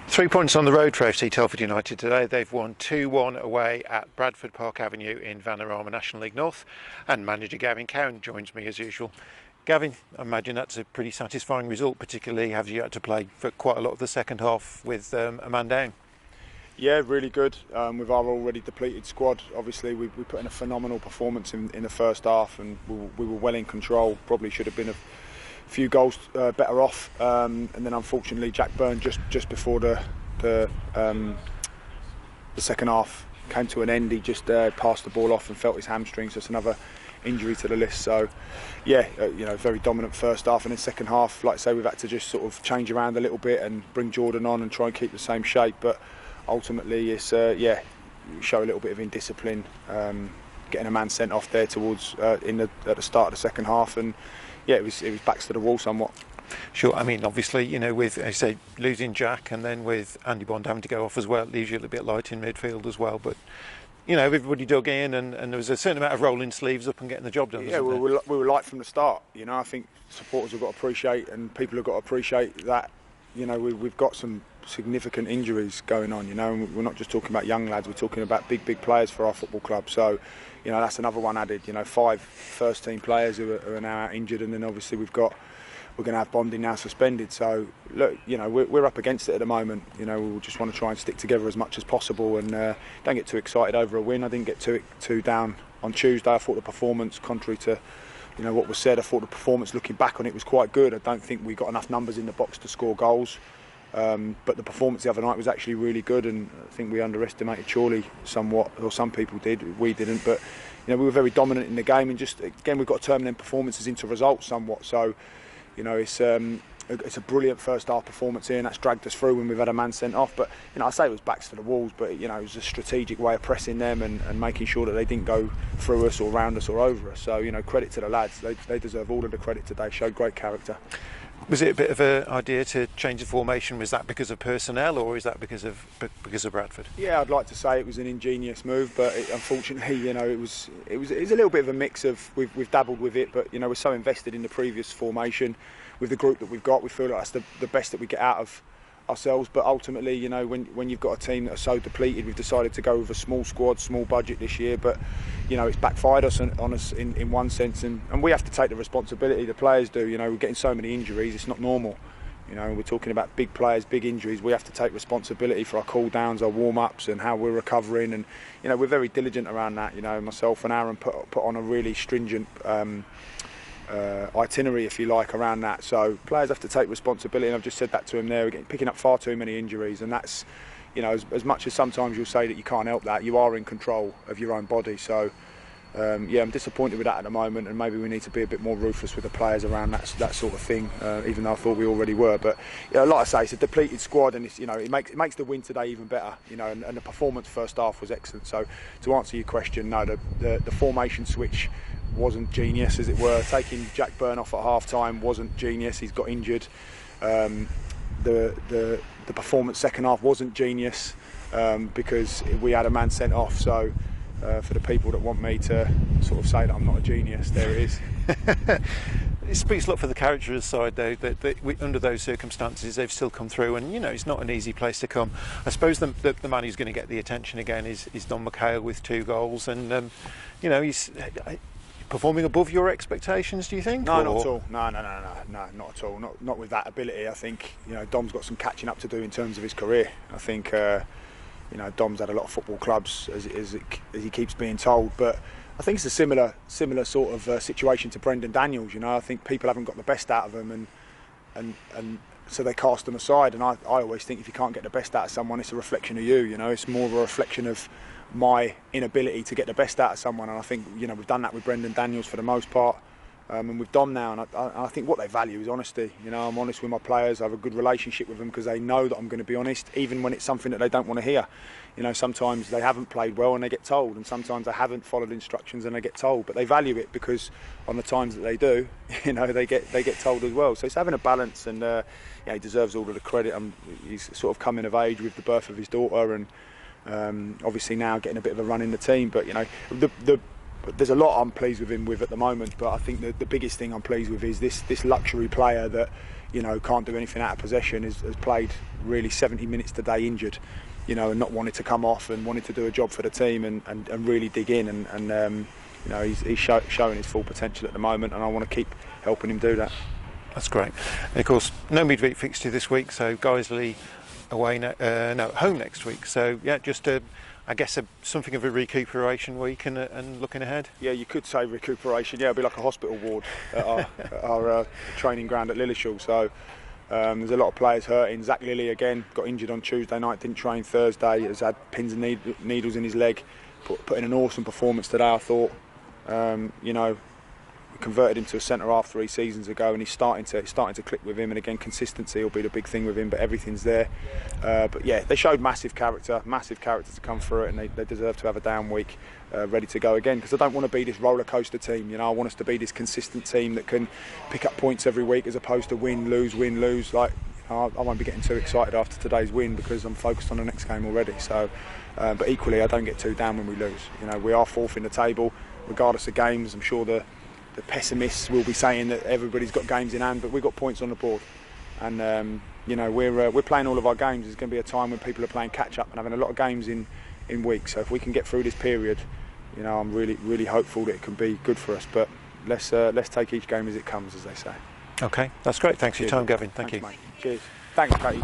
3 points on the road for FC Telford United today. They've won 2-1 away at Bradford Park Avenue in Vanarama National League North, and manager Gavin Cowan joins me as usual. Gavin, I imagine that's a pretty satisfying result, particularly as you had to play for quite a lot of the second half with a man down. Yeah, really good. With our already depleted squad, obviously we put in a phenomenal performance in the first half, and we were well in control. Probably should have been a few goals better off, and then unfortunately Jack Byrne just before the second half came to an end. He just passed the ball off and felt his hamstring, so it's another injury to the list. So yeah, very dominant first half, and in second half, like I say, we've had to just sort of change around a little bit and bring Jordan on and try and keep the same shape, but ultimately it's show a little bit of indiscipline, getting a man sent off there towards at the start of the second half, and yeah, it was backs to the wall somewhat. Sure, I mean, obviously, with, I say, losing Jack and then with Andy Bond having to go off as well, it leaves you a little bit light in midfield as well. But, everybody dug in, and there was a certain amount of rolling sleeves up and getting the job done. Yeah, we were light from the start. I think supporters have got to appreciate, and people have got to appreciate that, we've got some significant injuries going on, and we're not just talking about young lads, we're talking about big players for our football club. So, that's another one added. 5 first team players who are now out injured, and then obviously we're going to have Bonding now suspended. So look, we're up against it at the moment. We just want to try and stick together as much as possible, and don't get too excited over a win. I didn't get too down on Tuesday. I thought the performance, contrary to what was said, I thought the performance looking back on it was quite good. I don't think we got enough numbers in the box to score goals. But the performance the other night was actually really good, and I think we underestimated Chorley somewhat, or some people did, we didn't. But we were very dominant in the game, and just again we've got to turn them performances into results somewhat. So it's a brilliant first half performance here, and that's dragged us through when we've had a man sent off. But I say it was backs to the walls, but it was a strategic way of pressing them and making sure that they didn't go through us or round us or over us. So credit to the lads, they deserve all of the credit today. Showed great character. Was it a bit of an idea to change the formation? Was that because of personnel, or is that because of Bradford? Yeah, I'd like to say it was an ingenious move, but unfortunately, it was a little bit of a mix of we've dabbled with it, but we're so invested in the previous formation with the group that we've got. We feel like that's the best that we get out of ourselves. But ultimately, when you've got a team that are so depleted, we've decided to go with a small squad, small budget this year. But it's backfired on us in one sense, and we have to take the responsibility. The players do. We're getting so many injuries. It's not normal. We're talking about big players, big injuries. We have to take responsibility for our cool downs, our warm ups, and how we're recovering. And we're very diligent around that. Myself and Aaron put on a really stringent itinerary, if you like, around that. So players have to take responsibility, and I've just said that to him there. We're picking up far too many injuries, and that's as much as sometimes you'll say that you can't help that, you are in control of your own body. So I'm disappointed with that at the moment, and maybe we need to be a bit more ruthless with the players around that sort of thing, even though I thought we already were. But like I say, it's a depleted squad, and it's, it makes the win today even better. And the performance first half was excellent. So to answer your question, no, the formation switch wasn't genius, as it were. Taking Jack Byrne off at half time wasn't genius. He's got injured. The performance second half wasn't genius, because we had a man sent off. So for the people that want me to sort of say that I'm not a genius, there it is. It speaks a lot for the character's side, though, that under those circumstances they've still come through, and it's not an easy place to come. I suppose the man who's going to get the attention again is Don McHale with 2 goals, and he's performing above your expectations, do you think? No, not at all. No, not at all. Not with that ability. I think Dom's got some catching up to do in terms of his career. I think Dom's had a lot of football clubs, as he keeps being told, but I think it's a similar sort of situation to Brendan Daniels. I think people haven't got the best out of him, and so they cast them aside. And I always think if you can't get the best out of someone, it's a reflection of you. It's more of a reflection of my inability to get the best out of someone. And I think we've done that with Brendan Daniels for the most part, and with Dom now. And I think what they value is honesty. I'm honest with my players. I have a good relationship with them because they know that I'm going to be honest, even when it's something that they don't want to hear. Sometimes they haven't played well and they get told, and sometimes they haven't followed instructions and they get told. But they value it because on the times that they do, they get told as well. So it's having a balance, and he deserves all of the credit. He's sort of coming of age with the birth of his daughter, and obviously now getting a bit of a run in the team. But there's a lot I'm pleased with him with at the moment, but I think the biggest thing I'm pleased with is this luxury player that you know, can't do anything out of possession, has played really 70 minutes today injured, you know, and not wanted to come off and wanted to do a job for the team and really dig in and you know, he's showing his full potential at the moment, and I want to keep helping him do that. That's great. And of course, no midweek fixture this week, so Guiseley away, home next week. So yeah, just I guess something of a recuperation week and looking ahead. Yeah, you could say recuperation. Yeah, it'll be like a hospital ward at our training ground at Lilleshall. So there's a lot of players hurting. Zach Lilly again got injured on Tuesday night, didn't train Thursday. Has had pins and needles in his leg. Put in an awesome performance today, I thought. You know, we converted him to a centre half 3 seasons ago, and he's starting to click with him. And again, consistency will be the big thing with him, but everything's there. But yeah, they showed massive character to come through it, and they deserve to have a down week, ready to go again. Because I don't want to be this roller coaster team. You know, I want us to be this consistent team that can pick up points every week, as opposed to win, lose. Like, you know, I won't be getting too excited after today's win because I'm focused on the next game already. So, but equally, I don't get too down when we lose. You know, we are 4th in the table. Regardless of games, I'm sure the pessimists will be saying that everybody's got games in hand, but we've got points on the board, and you know, we're playing all of our games. There's going to be a time when people are playing catch up and having a lot of games in weeks. So if we can get through this period, you know, I'm really hopeful that it can be good for us. But let's take each game as it comes, as they say. Okay, that's great. Thanks for your time, Gavin. Thanks, mate. Cheers. Thanks, Katie.